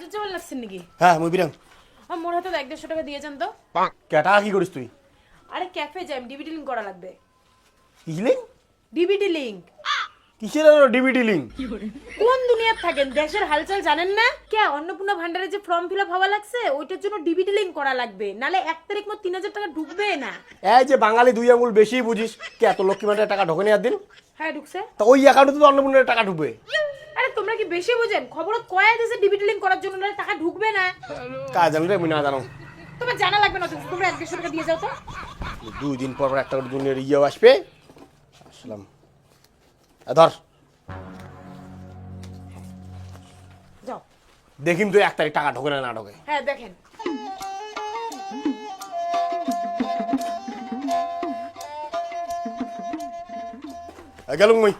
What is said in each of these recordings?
কাজের জন্য লাগছেন নাকি? হ্যাঁ মুই বিরাম। মোর হাতে 150 টাকা দিয়ে যান তো। কে টাকা কি করিস তুই? আরে ক্যাফে যাই, ডিভিডি লিংক করা লাগবে। কিসলিং? DVD link. কিসের ডিভিডি লিংক? কোন দুনিয়াত থাকেন, দেশের হালচাল জানেন না? কে অন্নপূর্ণা ভান্ডারে যে ফর্ম ফিল আপ হওয়া লাগছে, ওইটার জন্য ডিভিডি লিংক করা লাগবে, নালে 1 তারিখ মত 3000 টাকা ঢুকবে না। এই যে বাঙালি দুই আঙুল বেশি বুঝিস, কে এত লক্ষ্মী ভান্ডারের টাকা ঢোকে নিয়ে দিন? হ্যাঁ ঢুকছে। তা ওই অ্যাকাউন্টে তো অন্নপূর্ণার টাকা ঢুকবে। আরে তোমরা কি বেশি বুঝেন? খবরত কয়া দিয়েছে ডিভিডি লিংক করার জন্য, নালে টাকা ঢুকবে না। কাজ জানি রে মুই না জানো। তোমার জানা লাগবে না, তোমরা 150 টাকা দিয়ে যাও তো। 2 দিন পর পর একটা করে দুনিয়ার ইয়েও আসবে। আসলাম ধর যাও দেখিম তুই 1 তারিখ টাকা ঢোকে না ঢোকে। হ্যাঁ দেখেন। গেলুম মুই।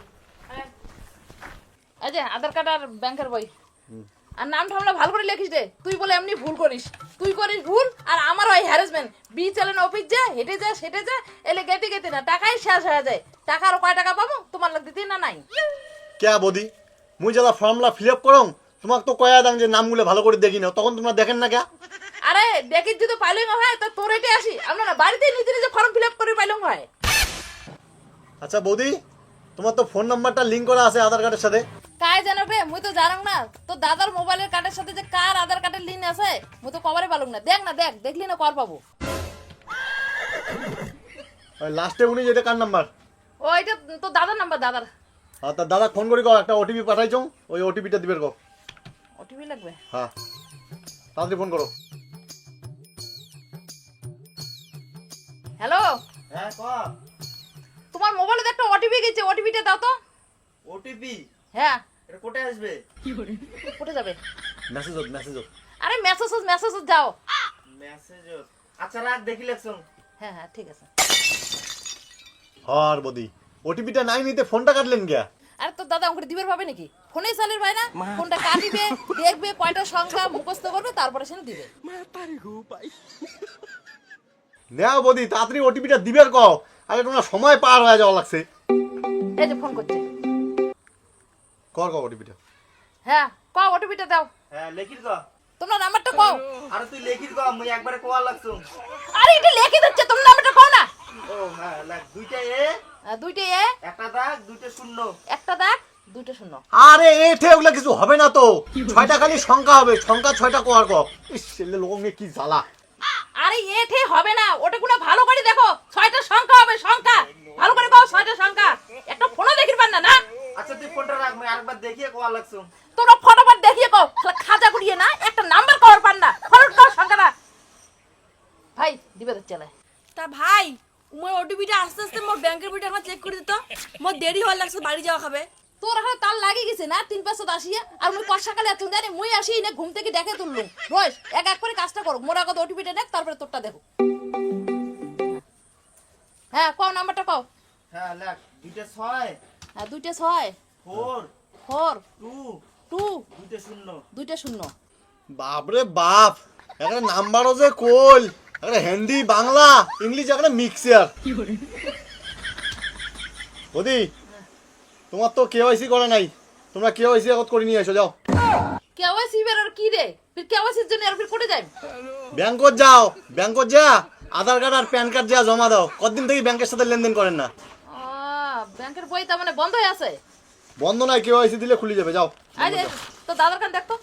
এই যে আধার কার্ড আর ব্যাংকের বই আর নাম ঠামলা ভালো করে লিখিস রে। তুই বলে এমনি ভুল করিস, তুই করিস ভুল আর আমার ওই হ্যারাসমেন্ট। বি চালান অফিস যা, হেঁটে যা, সেটে যা, এলে গেতে গেতে না টাকাই শেষ হয়ে যায়। টাকা আর কয় টাকা পাবো তোমার লাগ দিতে না নাই? কে বদি মুই যারা ফর্মলা ফিল আপ করং তোমাক তো কয়া দাং যে নামগুলো ভালো করে দেখি না, তখন তোমরা দেখেন না কে? আরে দেখিস যদি পাইলং হয় তা তোর এটে আসি, আমরা না বাড়িতে নিজে নিজে ফর্ম ফিল আপ করে পাইলং হয়। আচ্ছা বৌদি, তোমার তো ফোন নাম্বারটা লিংক করা আছে আধার কার্ডের সাথে। কায় জানো রে, মুই তো জানাং না। তো দাদার মোবাইলের কার্ডের সাথে যে কার আধার কার্ডের লিঙ্ক আছে মুই তো কবারে পালুম না। দেখ না দেখ, দেখলি না কর পাবো। ওই লাস্টে উনি যেটা কার নাম্বার? ওইটা তো দাদার নাম্বার, দাদার। আর তার দাদা ফোন করে কও, একটা ওটিপি পাঠাইছো, ওই ওটিপিটা দিবের কও। ওটিপি লাগবে? হ্যাঁ তাড়াতাড়ি ফোন করো। হ্যালো, হ্যাঁ কয়া তোমার মোবাইলে একটা ওটিপি গেছে, ওটিপিটা দাও তো। ওটিপি হ্যাঁ, এটা কোথায় আসবে? কোথায় যাবে? মেসেজ হোক মেসেজ হোক। আরে মেসেজ মেসেজ যাও। মেসেজ। আচ্ছা রাখ, দেখি লেখছুন। হ্যাঁ হ্যাঁ ঠিক আছে। হর বদি ওটিপিটা নাই নিতে ফোনটা কাটলেন কে? আরে তোর দাদা আমাকে দিবের পাবে নাকি? ফোনে চালের ভাই না, ফোনটা কাটিবে, দেখবে কয়টা সংখ্যা মুখস্থ করবে, তারপরে সে দিবে। নেও বদি তাড়াতাড়ি ওটিপিটা দিবের কও, আগে তোমরা সময় পার হয়ে যাওয়া লাগছে। এই যে ফোন করছে। কর কও ওটিপিটা। হ্যাঁ কও, ওটিপিটা দাও। হ্যাঁ লেখির কয়া। তোমরা নাম্বারটা কও। আরে তুই লেখির কয়া, মুই একবারে কোয়া লাগছুন। আরে এটা লিখে দিচ্ছে, তোমরা নাম্বারটা কও না। ও হ্যাঁ লেখ, দুইটা এ, দুইটা এ, একটা দাগ, দুইটা শূন্য। একটা দাগ, দুইটা শূন্য। আরে এঠে ওগুলা কিছু হবে না তো, 6টা খালি সংখ্যা হবে, সংখ্যা 6টা কোয়ার কও। ইস ছেলে লোক নিয়ে কি জ্বালা। আরে এঠে হবে না, ওটা গুলো ভালো করে দেখো, 6টা সংখ্যা হবে, সংখ্যা ভালো করে কও, 6টা সংখ্যা। একটা ফোনও দেখির পান না না। আচ্ছা তুই ফোনটা রাখ, মুই আরেকবার দেখিয়ে কোয়া লাগছুন। তোমরা ফটোফট দেখিয়ে কও, শালা খাজা গুড়িয়ে না, একটা নাম্বার কওয়ার পান না। ফটোফট কও সংখ্যাটা। ভাই দিবে তো চলে। তা ভাই মোর ওটিপিটা আস্তে আস্তে মোর ব্যাংকের বইটা একবার চেক করে দিত, মোর দেরি হওয়ার লাগছে বাড়ি যাওয়া খাবে। তোর এখন তার লাগি গেছে না 3-5 আসিয়া, আর মুই কষ্ট সকালে এত জানি মুই আসি না ঘুম থেকে দেখে তুললুম। রোজ এক এক করে কাজটা করো, মোর আগে ওটিপিটা দেখ, তারপরে তোরটা দেখো। হ্যাঁ কও, নাম্বারটা কও। হ্যাঁ লেখ, দুইটা 6, হ্যাঁ 2টা 6, 4, 4, 2, 2, দুইটা শূন্য। 2টা 0। বাপরে বাপ, একটা নাম্বারও যে কোল, একটা হিন্দি বাংলা ইংলিশ একটা মিক্সার। বদি তোমার তো কেওয়াইসি করা নাই, তোমরা কেওয়াইসি আগত করে নিয়ে এসো যাও। কেওয়াইসি বের কি রে? ফির কেওয়াইসির জন্য আর ফির কোটে যাই? ব্যাংকত যাও, ব্যাংকত যা আধার কার্ড আর প্যান কার্ড যা জমা দাও। কতদিন থেকে ব্যাংকের সাথে লেনদেন করেন না? ব্যাংকের বই তার মানে বন্ধ হয়ে আছে? বন্ধ নাই, কেওয়াইসি দিলে খুলে যাবে যাও। আরে তো দাদার কান দেখ তো।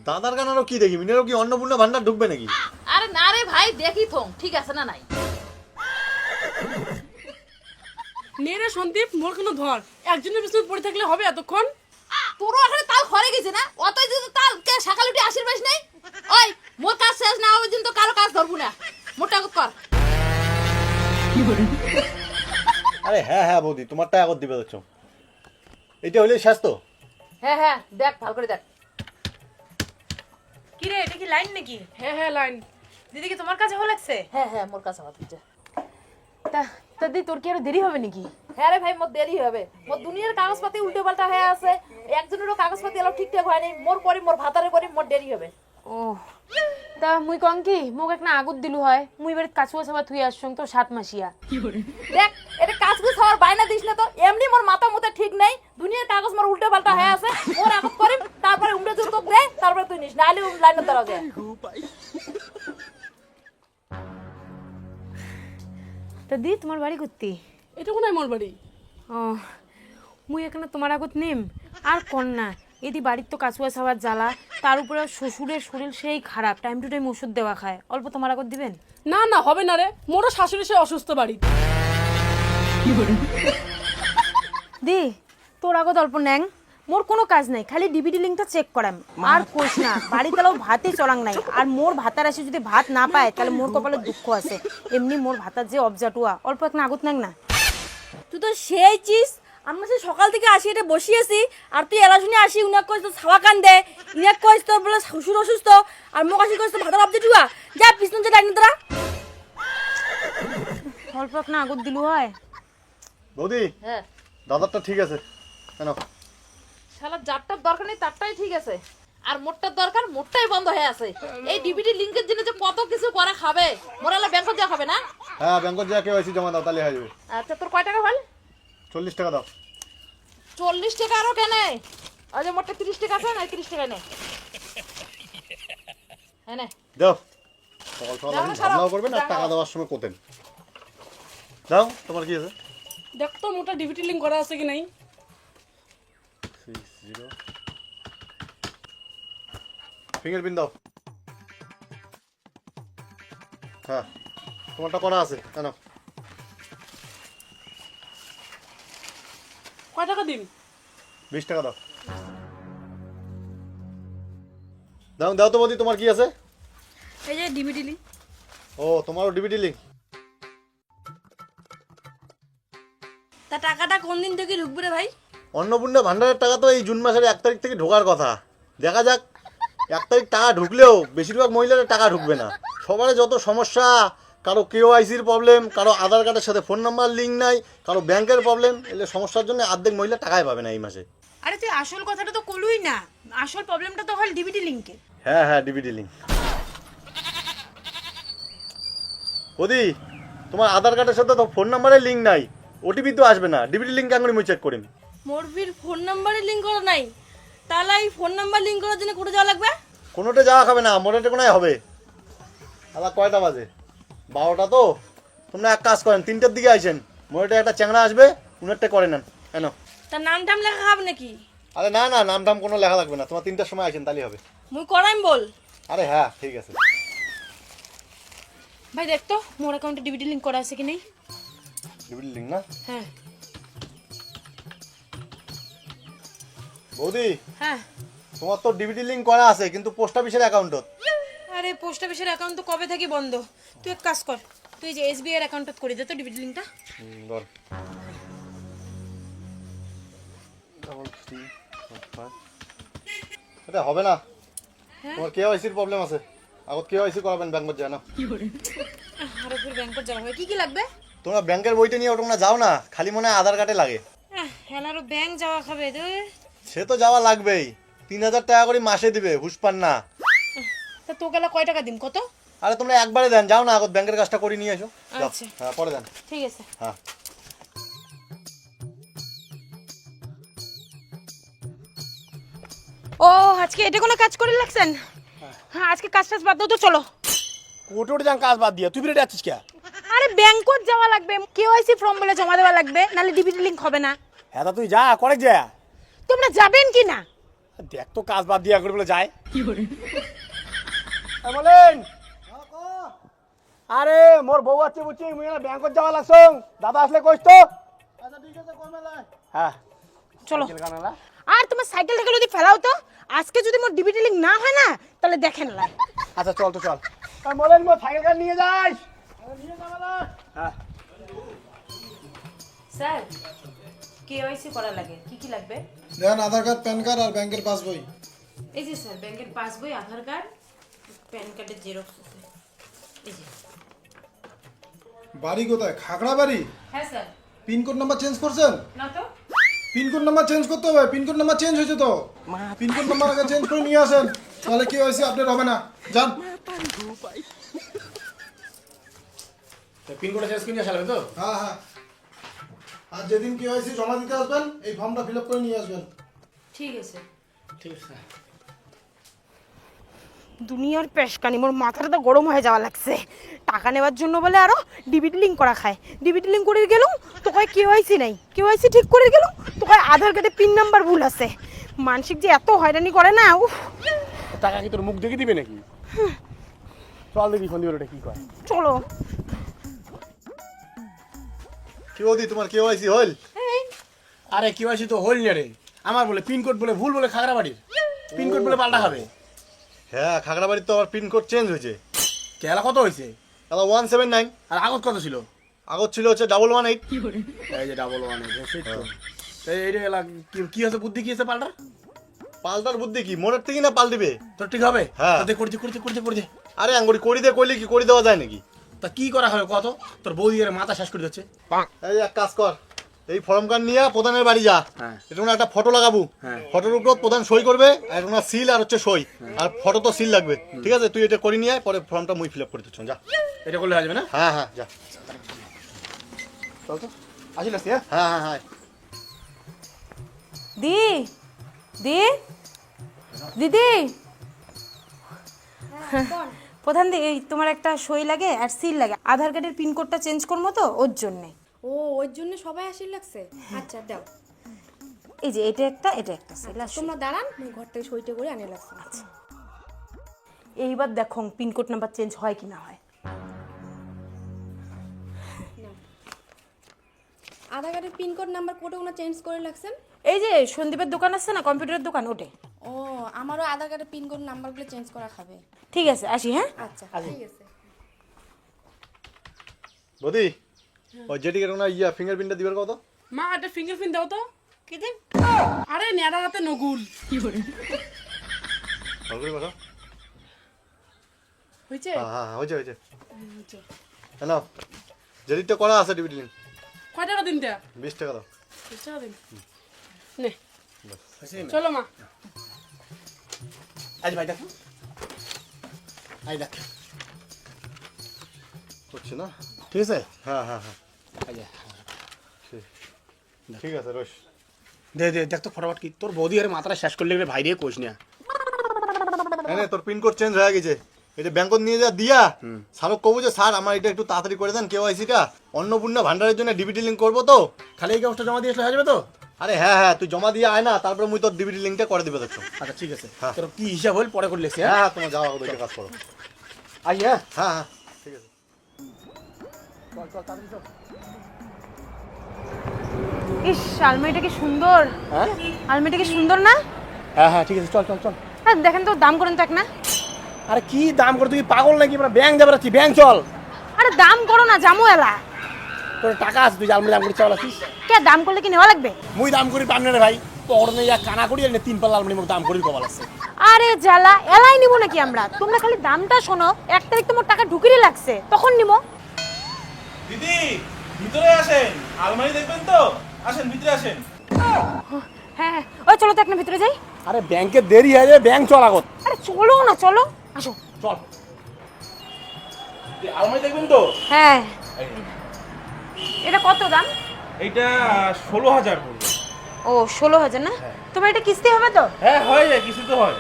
দাদার কান আরো কি দেখি, মিনেরও কি অন্নপূর্ণা ভান্ডার ঢুকবে নাকি? আরে না রে ভাই, দেখি থং ঠিক আছে না নাই। নে রে সন্দীপ, মোর কোনো ধর, একজনের পিছনে পড়ে থাকলে হবে এতক্ষণ? তোরও এখানে তাল খরে গেছে না? অতই যদি তাল কে সকালে উঠে আশীর্বাদ নেই। ওই মোর কাজ শেষ না হওয়ার জন্য কারো কাজ ধরবো না। মোটা কর। আরে হ্যাঁ হ্যাঁ বৌদি, তোমারটা আগত দিবে দেখছো। এটা হলে শেষ তো? হ্যাঁ হ্যাঁ দেখ ভালো করে দেখ। কি রে, এটা কি লাইন নাকি? হ্যাঁ হ্যাঁ লাইন। দিদি কি তোমার কাছে ভালো লাগছে? হ্যাঁ হ্যাঁ মোর কাছে আমার হচ্ছে। তা তা দিদি তোর কি আরো দেরি হবে নাকি? হ্যাঁ রে ভাই, মোর দেরি হবে। মোর দুনিয়ার কাগজপাতি উল্টো পাল্টা হয়ে আছে, একজনেরও কাগজপাতি এলো ঠিকঠাক হয়নি। মোর পরে মোর ভাতারে পরে মোর দেরি হবে। ও তা মুই কং কি মোক একটা আগত দিলু হয় মুই বাড়িতে কাছুয়া সাবা থুই আসছং তো 7 মাসিয়া। দেখ এটা কাজ করে সবার বাইনা দিস না তো, এমনি মোর মাথা মুতে ঠিক নাই, দুনিয়ার কাগজ মোর উল্টা পাল্টা হয়ে আছে, ওর আগত করিম তারপরে উমড়ে জোর তোক দে, তারপরে তুই নিস, নাইলে লাইনে দাঁড়াও যায়। তা দি তোমার বাড়ি করতি? এটা কোনায় মোর বাড়ি? ও মুই এখানে তোমার আগত নিম আর কন্যা এদি বাড়ির তো কাছুয়া সাবার জ্বালা, তার উপরে শ্বশুরের শরীর সেই খারাপ, টাইম টু টাইম ওষুধ দেওয়া খায়, অল্প তোমার আগত দিবেন? না না হবে না রে, মোরও শাশুড়ি সে অসুস্থ বাড়ি। দি তোর আগত অল্প ন্যাং, মোর কোনো কাজ নাই, খালি ডিবিডি লিঙ্কটা চেক করাম আর কোষ না, বাড়ি তালাও ভাতই চলাং নাই, আর মোর ভাতার আসে যদি ভাত না পায় তাহলে মোর কপালে দুঃখ আছে, এমনি মোর ভাতার যে অবজাটুয়া অল্প একটা আগত ন্যাং না। তুই তো সেই চিস, আমরা সে সকাল থেকে আসি এটা বসিয়েছি, আর তুই এলা শুনে আসি উনাক কইস তো ছাওয়া কান দে, ইনাক কইস তোর বলে শ্বশুর অসুস্থ, আর মোক আসি কইস তো ভাতার অবজেক্ট হুয়া, যা পিছন যে ডাইনি তোরা। অল্প একটা আগত দিলু হয়। বৌদি হ্যাঁ দাদারটা ঠিক আছে কেন? শালা যারটার দরকার নেই তারটাই ঠিক আছে, আর মোটটার দরকার মোটটাই বন্ধ হয়ে আছে। এই ডিবিটি লিংকের জন্য যে কত কিছু করা খাবে, মোরালা ব্যাংকে যাওয়া হবে না? হ্যাঁ ব্যাংকত যা কেওয়াইসি জমা দাও তাহলে হয়ে যাবে। আচ্ছা তোর কয় টাকা হল? 40 টাকা দাও। 40 টাকা আরো কেন? ওই যে মোটটা 30 টাকা আছে না, 30 টাকা নে। হ্যাঁ নে দাও। সকাল সকাল দাও না, এখন ছাড়ো। ঝামেলাও করবে না, দাও। টাকা দেওয়ার সময় কোতেন। দাও তোমার কি আছে? দেখ তো মোটা ডিবিটি লিঙ্ক করা আছে কি নাই। 60 ফিঙ্গারপ্রিন্ট দাও। হ্যাঁ তোমারটা করা আছে কেন? কয় টাকা দিন? 20 টাকা দাও। দাও দাও তো বৌদি তোমার কি আছে? এই যে ডিবিটি লিঙ্ক। ও তোমারও ডিবিটি লিঙ্ক। তা টাকাটা কোন দিন থেকে ঢুকবে রে ভাই? অন্নপূর্ণা ভান্ডারের টাকা তো এই জুন মাসের 1 তারিখ থেকে ঢোকার কথা, দেখা যাক। 1 তারিখ টাকা ঢুকলেও বেশিরভাগ মহিলাদের টাকা ঢুকবে না। সবার যত সমস্যা, কারো কেওআইসির প্রবলেম, কারো আধার কার্ডের সাথে ফোন নাম্বার লিঙ্ক নাই, কারো ব্যাংকের প্রবলেম, এলে সমস্যার জন্য অর্ধেক মহিলা টাকাই পাবে না এই মাসে। আরে তুই আসল কথাটা তো কলুই না, আসল প্রবলেমটা তো হল ডিবিটি লিঙ্কে। হ্যাঁ হ্যাঁ ডিবিটি লিঙ্ক। ওদি তোমার আধার কার্ডের সাথে তো ফোন নাম্বারের লিঙ্ক নাই, ওটিপি তো আসবে না, ডিবিটি লিঙ্ক আঙুলি মুই চেক করিম। মোর ভির ফোন নাম্বারে লিঙ্ক করা নাই, তাহলে এই ফোন নাম্বার লিঙ্ক করার জন্য কোথায় যাওয়া লাগবে? কোনোটা যাওয়া খাবে না, মোটাটে কোনায় হবে। আবার কয়টা বাজে? 12টা তো। তোমরা এক কাজ করেন, 3টার দিকে আইসেন, মোটাটে একটা চ্যাংড়া আসবে, উনারটা করে নেন কেন? তার নাম টাম লেখা হবে নাকি? আরে না না, নাম টাম কোনো লেখা লাগবে না, তোমার 3টার সময় আইসেন তাহলেই হবে। মুই করাইম বল। আরে হ্যাঁ ঠিক আছে। ভাই দেখ তো মোর অ্যাকাউন্টে ডিবিটি লিঙ্ক করা আছে কি নেই? ডিবিটি লিঙ্ক না? হ্যাঁ বৌদি হ্যাঁ। তোমার তো ডিবিটি লিঙ্ক করা আছে, কিন্তু পোস্ট অফিসের অ্যাকাউন্টত। আরে পোস্ট অফিসের অ্যাকাউন্ট তো কবে থেকে বন্ধ, তুই এক কাজ কর, তুই যে এসবিআই এর অ্যাকাউন্টত করে দে তো ডিবিটি লিঙ্কটা। ধর 3345 এটা হবে না, তোমার কেওআইসির প্রবলেম আছে, আগত কেওআইসি করাবেন ব্যাংকত যায় না। আরে ফির ব্যাংকত যাওয়া হবে, কি কি লাগবে? তোমরা ব্যাংকের বইটা নিয়ে তোমরা যাও না, খালি মনে হয় আধার কার্ডে লাগে। হেলারও ব্যাংক যাওয়া খাবে তো। সে তো যাওয়া লাগবেই, 3000 টাকা করে মাসে দিবে, হুশ পান না। তা তো গেলা কয় টাকা দিম কত? আরে তোমরা একবারে দেন, যাও না আগত ব্যাংকের কাজটা করে নিয়ে এসো। যাও। আচ্ছা। হ্যাঁ পরে দেন। ঠিক আছে। হ্যাঁ ও আজকে এটা কোনো কাজ করে লাগছেন? হ্যাঁ আজকে কাজ টাজ বাদ দাও তো, চলো। কোটোর যান কাজ বাদ দিয়া তুই বেরিয়ে যাচ্ছিস কে? আরে ব্যাংকত যাওয়া লাগবে, কেওআইসি ফর্ম বলে জমা দেওয়া লাগবে, নালে ডিবিটি লিঙ্ক হবে না। হ্যাঁ তা তুই যা করে যা, তোমরা যাবেন কি না? দেখ তো কাজ বাদ দিয়া করে বলে যায় বলেন। আরে মোর বউ আছে বুঝছি, মুই না ব্যাংকত যাওয়া লাগছং, দাদা আসলে কইস তো। আচ্ছা ঠিক আছে কমে লাই। হ্যাঁ চলো। কানালা আর তোমার সাইকেল থেকে যদি ফেলাও তো, আজকে যদি মোর ডিবিটি লিঙ্ক না হয় না তাহলে দেখেন লাই। আচ্ছা চল তো চল, বলেন মোর সাইকেল কার নিয়ে যাস। হ্যাঁ স্যার কেওআইসি করা লাগে, কি কি লাগবে? দেন আধার কার্ড, প্যান কার্ড আর ব্যাংকের পাসবই। এই যে স্যার ব্যাংকের পাসবই, আধার কার্ড, প্যান কার্ডের জেরক্স আছে এই যে। বাড়ি কোথায়? খাগড়া বাড়ি? হ্যাঁ স্যার। পিনকোড নাম্বার চেঞ্জ করছেন? না তো। পিনকোড নাম্বার চেঞ্জ করতে হবে, পিনকোড নাম্বার চেঞ্জ হয়েছে তো। পিনকোড নাম্বার আগে চেঞ্জ করে নিয়ে আসেন, তাহলে কি হয়েছে আপডেট হবে না। যান। পিনকোডে চেঞ্জ করে নিয়ে আসা লাগবে তো? হ্যাঁ হ্যাঁ, আর যেদিন কি হয়েছে জমা দিতে আসবেন এই ফর্মটা ফিল আপ করে নিয়ে আসবেন। ঠিক আছে। ঠিক আছে। দুনিয়ার পেশকানি, মোর মাথাটা তো গরম হয়ে যাওয়া লাগছে। টাকা নেওয়ার জন্য বলে আরো ডিবিটি লিঙ্ক করা খায়। ডিবিটি লিঙ্ক করে গেলাম তো কয় কেওয়াইসি নাই, কেওয়াইসি ঠিক করে গেলাম তো কয় আধার কার্ডে পিন নাম্বার ভুল আছে। মানসিক যে এত হয়রানি করে না, উফ। টাকা কি তোর মুখ দেখে দিবে নাকি? চল দেখি ফোন দিবে ওটা কি করে। চলো। কি বৌদি তোমার কেওয়াইসি হল? আরে কেওয়াইসি তো হল না রে। আমার বলে পিনকোড বলে ভুল বলে খাগড়াবাড়ির পিনকোড বলে পাল্টা খাবে। হ্যাঁ, খাগড়াবাড়ির তো আবার পিনকোড চেঞ্জ হয়েছে। কেলা কত হয়েছে? তাহলে 179, আর আগত কত ছিল? আগত ছিল হচ্ছে 118। এই যে 118, সেই তো। এইটা এলা কি আছে বুদ্ধি, কি আছে পাল্টার? পাল্টার বুদ্ধি কি, মনের থেকে না পাল্টিবে? তোর ঠিক হবে? হ্যাঁ। তাতে করতে আরে আঙ্গুরি করি দে কইলে কি করে দেওয়া যায় নাকি? তা কি করা হবে কত? তোর বৌদি এর মাথা শেষ করে দিচ্ছে। এই এক কাজ কর, এই ফর্ম কার্ড নিয়ে প্রধানের বাড়ি যা। হ্যাঁ। এটা একটা ফটো লাগাবো। হ্যাঁ। ফটোর উপর প্রধান সই করবে, আর ওনার সিল আর হচ্ছে সই, আর ফটো তো সিল লাগবে। ঠিক আছে, তুই এটা করে নিয়ে আয়, পরে ফর্মটা মুই ফিল আপ করে দিচ্ছ। যা। এটা করলে হয়ে যাবে না? হ্যাঁ হ্যাঁ, যা। চল তো আসিল আসছি। হ্যাঁ হ্যাঁ হ্যাঁ হ্যাঁ। দি দি দিদি, প্রধান দি, এই তোমার একটা সই লাগে আর সিল লাগে। আধার কার্ডের পিনকোডটা চেঞ্জ করবো তো, ওর জন্যে। ও ওই জন্য সবাই আসির লাগছে। আচ্ছা দাও, এই যে এটা একটা সিল। তোমরা দাঁড়ান, মুই ঘর থেকে সইটা করে আনে লাগছে। আচ্ছা, এইবার দেখো পিনকোড নাম্বার চেঞ্জ হয় কি না হয়। আধার কার্ডের পিনকোড নাম্বার কোডে ওনা চেঞ্জ করে লাগছেন? এই যে সন্দীপের দোকান আছে না, কম্পিউটারের দোকান, ওটে। ও আমারও আধার কার্ডের পিনকোড নাম্বারগুলো চেঞ্জ করা খাবে। ঠিক আছে, আসি। হ্যাঁ আচ্ছা ঠিক আছে। বৌদি, ওই যেটিকে ওনার ফিঙ্গারপ্রিন্টটা দিবার কত? মা একটা ফিঙ্গারপ্রিন্ট দাও তো। কি দিন? আরে নেড়া হাতে নগুল। ভালো করে বলো। হইছে? হ্যাঁ হ্যাঁ, হয়েছে হয়েছে। হ্যালো, যেটিটা করা আছে ডিবিটি লিঙ্ক। কয় টাকা দিন তা? 20 টাকা দাও। 20 টাকা দিন। নে চলো মা। আজ ভাই দেখো, আই দেখ হচ্ছে না? ঠিক আছে। হ্যাঁ হ্যাঁ হ্যাঁ, এই যে, ঠিক আছে রোশ। দে দেখ তো ফটাফট। কি তোর বৌদি এর মাথাটা শেষ করলে গেলে ভাই রে কোষ না। এনে তোর পিনকোড চেঞ্জ হয়ে গেছে। এটা ব্যাংকত নিয়ে যা দিয়া স্যারক কবো যে স্যার আমার এটা একটু তাড়াতাড়ি করে দেন কেওয়াইসিটা, অন্নপূর্ণা ভান্ডারের জন্য ডিবিটি লিঙ্ক করবো তো। খালি এই কাগজটা জমা দিয়ে আসলে হয়ে যাবে তো? আরে হ্যাঁ হ্যাঁ, তুই জমা দিয়ে আয় না, তারপরে মুই তোর ডিবিটি লিঙ্কটা করে দিবে দেখছো। আচ্ছা ঠিক আছে। হ্যাঁ। তোর কি হিসাব হল পরে করে লেখছি। হ্যাঁ হ্যাঁ হ্যাঁ, তোমার যাওয়া হবে, কাজ করো। আসি। হ্যাঁ হ্যাঁ হ্যাঁ, ঠিক আছে। ইস, আলমারিটা কি সুন্দর। হ্যাঁ আলমারিটা কি সুন্দর না? হ্যাঁ ঠিক আছে, চল। হ্যাঁ, দেখেন তো, দাম করেন তো এক না। আরে কি দাম করে, তুই পাগল নাকি? আমরা ব্যাংক যাবে রাখছি, ব্যাংক চল। আরে দাম করো না, জামু এলা। তোর টাকা আছে, তুই আলমারি দাম করে চল আসিস। কে দাম করলে কি নেওয়া লাগবে? মুই দাম করি পাবনা রে ভাই। তোর নেই কানা করি আর 3 পাল্লা আলমারি মুখ দাম করি কবাল আছে। আরে জ্বালা, এলাই নিবো নাকি আমরা? তোমরা খালি দামটা শোনো, 1 তারিখ তোমার টাকা ঢুকিয়ে লাগছে, তখন নিবো। দিদি ভিতরে আসেন, আলমারি দেখবেন তো, আসেন ভিতরে আসেন। হ্যাঁ হ্যাঁ, ওই চলো তো একটা ভিতরে যাই। আরে ব্যাংকে দেরি হয়ে যাবে, ব্যাংক চল আগত। আরে চলো না, চলো, আসো। চল। আলমারি দেখবেন তো? হ্যাঁ, এটা কত দাম? এইটা 16,000 পড়বে। ও 16,000 না? তোমার এটা কিস্তি হবে তো? হ্যাঁ হয়ে যায়, কিছু তো হয়।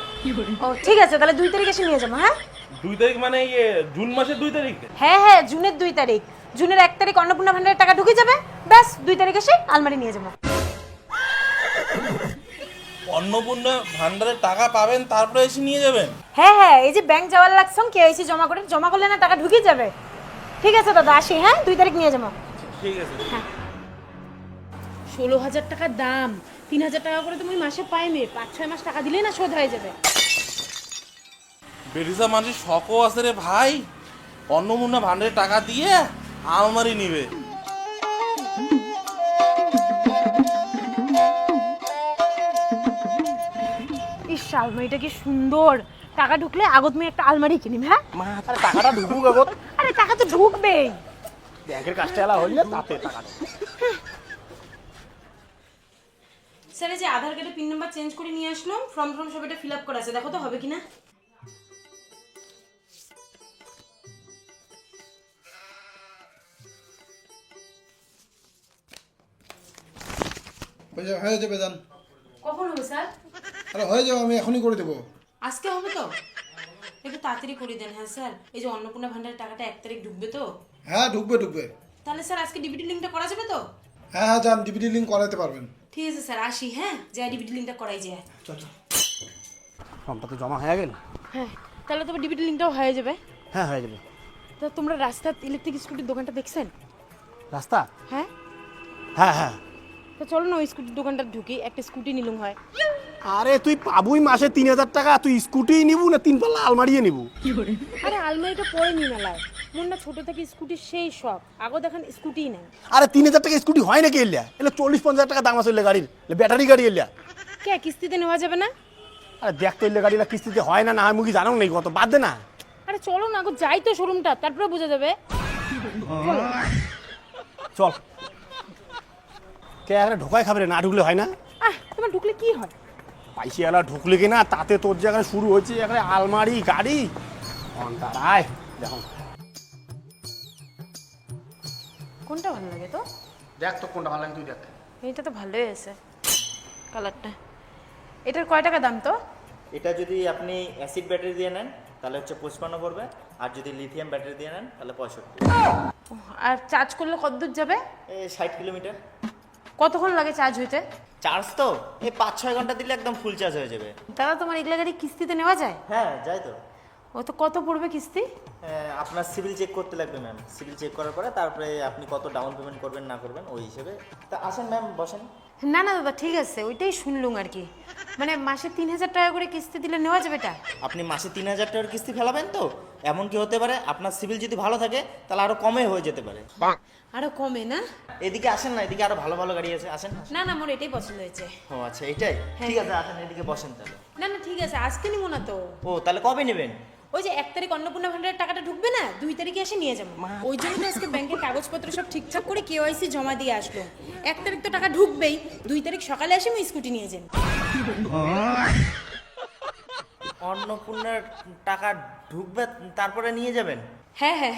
ও ঠিক আছে, তাহলে 2 তারিখ এসে নিয়ে যাবো। হ্যাঁ 2 তারিখ মানে ইয়ে জুন মাসের 2 তারিখ? হ্যাঁ হ্যাঁ, জুনের 2 তারিখ। জুনের 1 তারিখ অন্নপূর্ণা ভান্ডারের টাকা ঢুকে যাবে, ব্যাস 2 তারিখ এসে আলমারি নিয়ে যাবো। অন্নপূর্ণা ভান্ডারের টাকা পাবেন তারপরে এসে নিয়ে যাবেন? হ্যাঁ হ্যাঁ, এই যে ব্যাংক যাওয়ার লাগছে, কেওয়াইসি জমা করলে না টাকা ঢুকে যাবে। ঠিক আছে দাদা, আসি। হ্যাঁ 2 তারিখ নিয়ে যাবো। ঠিক আছে। 16,000 টাকার দাম, 3,000 টাকা করে তুমি মাসে পাইবে। 5-6 মাস টাকা দিলেই না শোধ হয়ে যাবে। বেরিসা মানুষ শখও আছে রে ভাই, অন্নপূর্ণা ভান্ডারের টাকা দিয়ে আলমারি নিবে। ইস, আলমারিটা কি সুন্দর। টাকা ঢুকলে আগত আমি একটা আলমারি কিনিম। হ্যাঁ মা তাহলে টাকাটা ঢুকুক আগত। আরে টাকা তো ঢুকবেই। ব্যাংকের কাজটা এলা হইলে তাতে টাকা স্যার এই যে আধার কার্ডে পিন নাম্বার চেঞ্জ করে নিয়ে আসলাম, ফর্ম সব এটা ফিল আপ করা আছে, দেখো তো হবে কিনা। হয়ে যাবে যান। কখন হবে স্যার? আরে হয়ে যাবে, আমি এখনই করে দেবো। আজকে হবে তো? একটু তাড়াতাড়ি করে দেন। হ্যাঁ স্যার, এই যে অন্নপূর্ণা ভান্ডারের টাকাটা 1 তারিখ ঢুকবে তো? হ্যাঁ ঢুকবে। তাহলে স্যার আজকে ডিবিটি লিঙ্কটা করা যাবে তো? হ্যাঁ যান, ডিবিটি লিঙ্ক করাতে পারবেন। ঠিক আছে স্যার, আসি। হ্যাঁ, যাই ডিবিটি লিঙ্কটা করাই যায়। চল ফর্মটা তো জমা হয়ে গেল। হ্যাঁ, তাহলে তবে ডিবিটি লিঙ্কটাও হয়ে যাবে। হ্যাঁ হয়ে যাবে। তো তোমরা রাস্তার ইলেকট্রিক স্কুটির দোকানটা দেখছেন? রাস্তা? হ্যাঁ হ্যাঁ। তো চলো না ওই স্কুটির দোকানটা ঢুকি, একটা স্কুটি নিলুম হয়। আরে তুই পাবুই মাসে 3000 টাকা, তুই স্কুটি নিবু না 3 পাল্লা আলমারিয়ে নিবু? আরে আলমারিটা পরে নি মেলায়, মন না ছোট থেকে স্কুটির সেই শখ, আগো দেখেন স্কুটিই নাই। আরে 3000 টাকা স্কুটি হয় নাকি এলিয়া? এলে 40-50 টাকা দাম আছে গাড়ির, ব্যাটারি গাড়ি এলিয়া। কে কিস্তিতে নেওয়া যাবে না? আরে দেখ তো এলে গাড়িটা কিস্তিতে হয় না হয় মুখি জানো নাকি, কত বাদ দে না। আরে চলো না আগো যাই তো শোরুমটা, তারপরে বোঝা যাবে। চল। কে আরে ঢোকাই খাবে রে, না ঢুকলে হয় না? তোমার ঢুকলে কি হয়? পাইসিওয়ালা ঢুকলে কি না, তাতে তোর জায়গায় শুরু হয়েছে এখানে আলমারি গাড়ি অন্তারায়। দেখো কোনটা ভালো লাগে তো? দেখ তো কোনটা ভালো লাগে তুই দেখ। এইটা তো ভালোই আছে কালারটা। এটার কয় টাকা দাম তো? এটা যদি আপনি অ্যাসিড ব্যাটারি দিয়ে নেন তাহলে হচ্ছে 55 পড়বে, আর যদি লিথিয়াম ব্যাটারি দিয়ে নেন তাহলে 65। আর চার্জ করলে কত দূর যাবে? এই 60 কিলোমিটার। কতক্ষণ লাগে চার্জ হইতে? চার্জ তো এই 5-6 ঘন্টা দিলে একদম ফুল চার্জ হয়ে যাবে। দাদা তোমার এগুলা গাড়ি কিস্তিতে নেওয়া যায়? হ্যাঁ যাই তো। ও তো কত পড়বে কিস্তি? আপনার সিভিল চেক করতে লাগবে ম্যাম, সিভিল চেক করার পরে তারপরে আপনি কত ডাউন পেমেন্ট করবেন না করবেন ওই হিসেবে। তা আসেন ম্যাম, বসেন। না দাদা ঠিক আছে, ওইটাই শুনলুম আর কি। মানে মাসে 3000 টাকা করে কিস্তি দিলে নেওয়া যাবে এটা? আপনি মাসে 3000 টাকার কিস্তি ফেলাবেন তো? এমন কি হতে পারে আপনার সিভিল যদি ভালো থাকে তাহলে আরো কমে হয়ে যেতে পারে। আরো কমে না? এদিকে আসেন না, এদিকে আরো ভালো ভালো গাড়ি আছে, আসেন। না মোর এটাই পছন্দ হয়েছে। ও আচ্ছা এটাই ঠিক আছে, আসেন এদিকে বসেন তাহলে। না ঠিক আছে, আজকে নিবো না তো। ও তাহলে কবে নেবেন? ওই যে 1 তারিখ অন্নপূর্ণা ভান্ডারের টাকাটা ঢুকবে না, 2 তারিখে এসে নিয়ে যাবো। ওই জন্য তো আজকে ব্যাংকের কাগজপত্র সব ঠিকঠাক করে কেওয়াইসি জমা দিয়ে আসলো। 1 তারিখ তো টাকা ঢুকবেই, 2 তারিখ সকালে এসে আমি স্কুটি নিয়ে যাবো। অন্নপূর্ণার টাকা ঢুকবে তারপরে নিয়ে যাবেন? হ্যাঁ,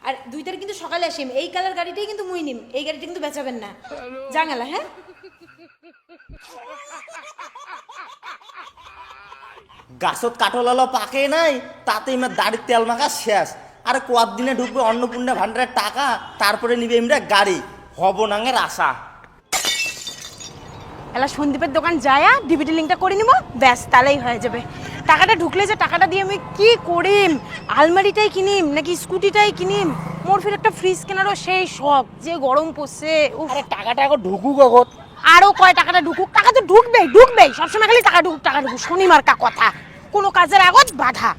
আর 2 তারিখ কিন্তু সকালে আসিম। এই কালার গাড়িটাই কিন্তু মুই নিম, এই গাড়িটা কিন্তু বেচাবেন না। জাঙ্গালা। হ্যাঁ গাছত কাঠলালো পাকে নাই, তাতে আমার দাড়ির তেল মাখা শেষ। আরে কত দিনে ঢুকবে অন্নপূর্ণা ভান্ডারের টাকা, তারপরে নিবে এমরা গাড়ি, হব নাঙের আশা। এলা সন্দীপের দোকান যায়া ডিবিটি লিঙ্কটা করে নিব, ব্যাস তাহলেই হয়ে যাবে। টাকাটা ঢুকলে যে টাকাটা দিয়ে আমি কি করিম, আলমারিটাই কিনিম নাকি স্কুটিটাই কিনিম? মোর ফির একটা ফ্রিজ কেনারও সেই শখ, যে গরম পড়ছে। আরে টাকাটা এখন ঢুকুক আগত। আরো কয় টাকাটা ঢুকুক, টাকা তো ঢুকবেই সবসময়, খালি টাকা ঢুকুক শনি মার্কা কথা, কোনো কাজের আগত বাধা।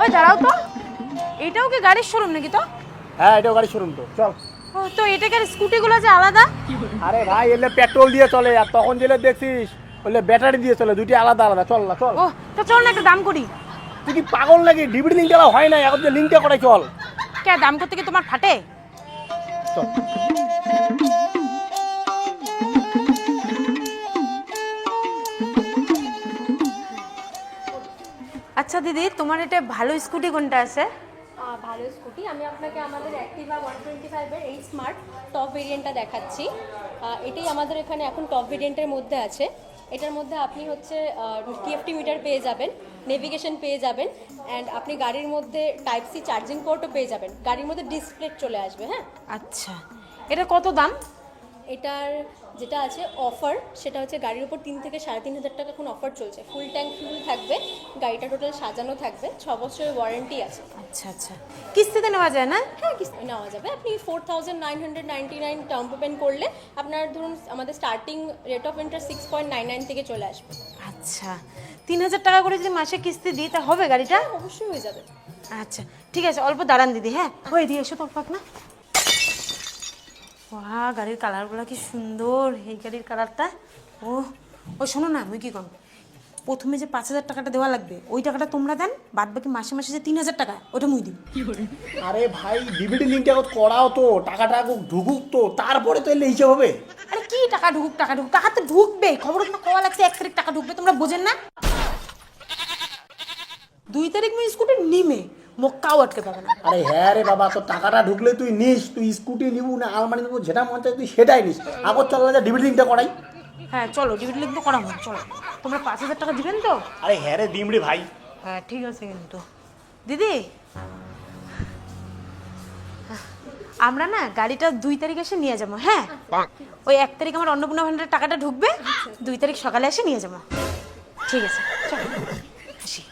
ওই দাঁড়াও তো, এটাও কি গাড়ির শোরুম নাকি তো? হ্যাঁ এটাও গাড়ি শোরুম তো, চল। ও তো এটাকে স্কুটিগুলো যে আলাদা। আরে ভাই এলে পেট্রোল দিয়ে চলে, আর তখন যেলে দেখছিস বললে ব্যাটারি দিয়ে চলে, দুটি আলাদা আলাদা। চল না চল। ও তো চল না একটা দাম করি। তুই কি পাগল নাকি? ডিবিটি লিঙ্ক চালা হয় না, এখন যে লিঙ্কটা করাই চল। কে দাম করতে কি তোমার ফাটে? চল। আচ্ছা দিদি, তোমার এটা ভালো স্কুটি কোনটা আছে? ভালো স্কুটি আমি আপনাকে আমাদের অ্যাক্টিভা 125 এর এই স্মার্ট টপ ভেরিয়েন্টটা দেখাচ্ছি। এটাই আমাদের এখানে এখন টপ ভেরিয়েন্টের মধ্যে আছে। এটার মধ্যে আপনি হচ্ছে টিএফটি মিটার পেয়ে যাবেন, নেভিগেশন পেয়ে যাবেন, অ্যান্ড আপনি গাড়ির মধ্যে টাইপ সি চার্জিং পোর্টও পেয়ে যাবেন। গাড়ির মধ্যে ডিসপ্লে চলে আসবে। হ্যাঁ আচ্ছা, এটা কত দাম? এটার যেটা আছে অফার, সেটা হচ্ছে গাড়ির উপর 3 থেকে 3.5 হাজার টাকা এখন অফার চলছে। ফুল ট্যাঙ্ক ফুল থাকবে, গাড়িটা টোটাল সাজানো থাকবে, 6 বছরের ওয়ারেন্টি আছে। আচ্ছা কিস্তিতে নেওয়া যায় না? হ্যাঁ কিস্তি নেওয়া যাবে। আপনি 4999 ডাউন পেমেন্ট করলে আপনার ধরুন আমাদের স্টার্টিং রেট অফ ইন্টারেস্ট 6.99 থেকে চলে আসবে। আচ্ছা, 3000 টাকা করে যদি মাসে কিস্তি দিই তা হবে গাড়িটা? অবশ্যই হয়ে যাবে। আচ্ছা ঠিক আছে, অল্প দাঁড়ান দিদি। হ্যাঁ হয়ে দিয়ে এসো তোর না। বাহ, গাড়ির কালারগুলো কি সুন্দর, এই গাড়ির কালারটা। ও শোনো না, আমি কি করব, প্রথমে যে 5,000 টাকাটা দেওয়া লাগবে ওই টাকাটা তোমরা দেন, বাদ বাকি মাসে মাসে যে 3,000 টাকা ওটা মুই দিব। আরে ভাই ডিবিটি লিঙ্কটা করাও তো, টাকাটা ঢুকুক তো, তারপরে তো এলে হিসেব হবে। আরে কি টাকা ঢুকুক, টাকা তো ঢুকবে, খবর তো কওয়া লাগছে 1 তারিখ টাকা ঢুকবে, তোমরা বোঝেন না? 2 তারিখ মুই স্কুটি নিমে মক্কাও আটকে পাবে না। আরে হ্যাঁ রে বাবা, তো টাকাটা ঢুকলে তুই নিস, তুই স্কুটি নিবু না আলমারি নিবু, যেটা মন চায় তুই সেটাই নিস। আগর চল যা ডিবিটি লিঙ্কটা করাই। হ্যাঁ চলো ডিবিটি লিঙ্ক তো করা হয়, চলো। তোমরা 5,000 টাকা দিবেন তো? আরে হ্যাঁ রে দিমড়ি ভাই। হ্যাঁ ঠিক আছে। কিন্তু দিদি আমরা না গাড়িটা 2 তারিখ এসে নিয়ে যাবো। হ্যাঁ ওই 1 তারিখ আমার অন্নপূর্ণা ভান্ডারের টাকাটা ঢুকবে, 2 তারিখ সকালে এসে নিয়ে যাবো। ঠিক আছে চলো আসি।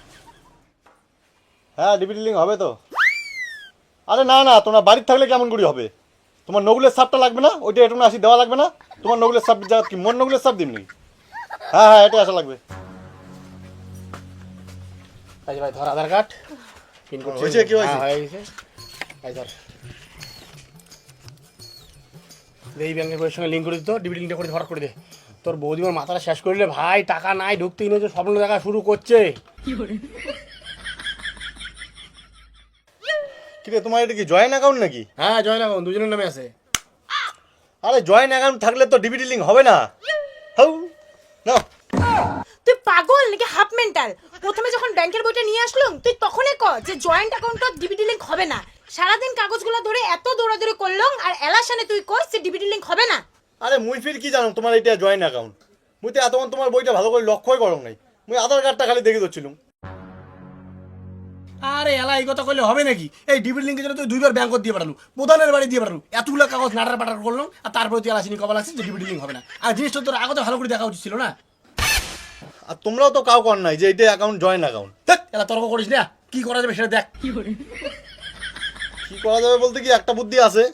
হ্যাঁ ডিবিটি লিঙ্ক হবে তো? আরে না না, তোমরা বাড়ির থাকলে কেমন করি হবে? তোমার নগুলের সাপটা লাগবে না? ওইটা একটু আসি দেওয়া লাগবে না? তোমার নগুলের সাপ জায়গা কি মোর নগুলের সাপ দিমনি? হ্যাঁ হ্যাঁ, এটা আসা লাগবে। ভাই ভাই ধর আধার কার্ড পিন কোড হয়েছে, কি হয়েছে? হয়ে গেছে। ভাই ধর এই ব্যাংকের বইয়ের সঙ্গে লিঙ্ক করে দিত, ডিবিটি লিঙ্কটা করে ধর করে দে। তোর বৌদিমার মাথাটা শেষ করলে ভাই, টাকা নাই ঢুকতেই না, যে স্বপ্ন দেখা শুরু করছে। ঠিক আছে, তোমার এটা কি জয়েন্ট অ্যাকাউন্ট নাকি? হ্যাঁ জয়েন অ্যাকাউন্ট দুজনের নামে আছে। আরে জয়েন্ট অ্যাকাউন্ট থাকলে তো ডিবিটি লিঙ্ক হবে না। হাউ না, তুই পাগল নাকি হাফ মেন্টাল? প্রথমে যখন ব্যাংকের বইটা নিয়ে আসলাম তুই তখনই ক যে জয়েন্ট অ্যাকাউন্টটা ডিবিটি লিংক হবে না। সারাদিন কাগজগুলো ধরে এত দৌড়াদৌড়ি করলাম, আর এলাসানে তুই কইস যে ডিবিটি লিংক হবে না। আরে মুই ফির কি জানো তোমার এটা জয়েন্ট অ্যাকাউন্ট? মুই তো এতক্ষণ তোমার বইটা ভালো করে লক্ষ্যই করো নাই, মুই আধার কার্ডটা খালি দেখে দিচ্ছিলাম। আরে এলা এই কথা কইলে হবে নাকি? এই ডিবিটি লিঙ্কের জন্য তুই 2বার ব্যাংক দিয়ে পাঠালু, প্রধানের বাড়ি দিয়ে পাঠালু, এতগুলো কাগজ নাটার পাটার করলাম, আর তারপরে তুই এলাসিনি কবা লাগছে যে ডিবিটি লিঙ্ক হবে না। আর জিনিসটা তোর আগে তো ভালো করে দেখা উচিত ছিল না। আর তোমরাও তো কাউ কর নাই যে এটা অ্যাকাউন্ট জয়েন্ট অ্যাকাউন্ট। এলা তর্ক করিস না, কি করা যাবে সেটা দেখ। কি করা যাবে বলতে কি একটা বুদ্ধি আছে,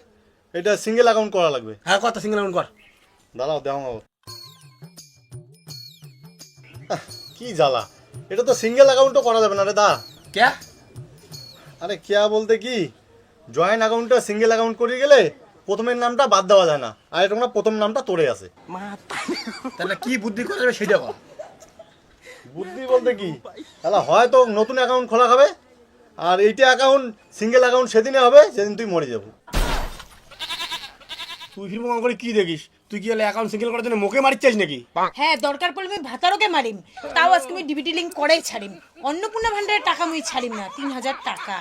এটা সিঙ্গেল অ্যাকাউন্ট করা লাগবে। হ্যাঁ কথা সিঙ্গেল অ্যাকাউন্ট কর। দাঁড়াও দেওয়া কি জ্বালা, এটা তো সিঙ্গেল অ্যাকাউন্টও করা যাবে না রে দা। কে? আরে কেয়া বলতে কি, জয়েন্ট অ্যাকাউন্টটা সিঙ্গেল অ্যাকাউন্ট করে গেলে প্রথমের নামটা বাদ দেওয়া যায় না, আর এটা তোমরা প্রথম নামটা তোরে আছে। তাহলে কি বুদ্ধি করা যাবে সেটা কর। বুদ্ধি বলতে কি, তাহলে হয়তো নতুন অ্যাকাউন্ট খোলা হবে, আর এইটা অ্যাকাউন্ট সিঙ্গেল অ্যাকাউন্ট সেদিনে হবে যেদিন তুই মরে যাবো। তুই ফিল্ম করে কি দেখিস? তুই কি অ্যাকাউন্ট সিঙ্গেল করার জন্য মুখে মারিচ্ছিস নাকি? হ্যাঁ দরকার পড়লে আমি ভাতারোকে মারিম, তাও আজকে আমি ডিবিটি লিংক করেই ছাড়িম। অন্নপূর্ণা ভান্ডারের টাকা মুই ছাড়িম না, 3,000 টাকা।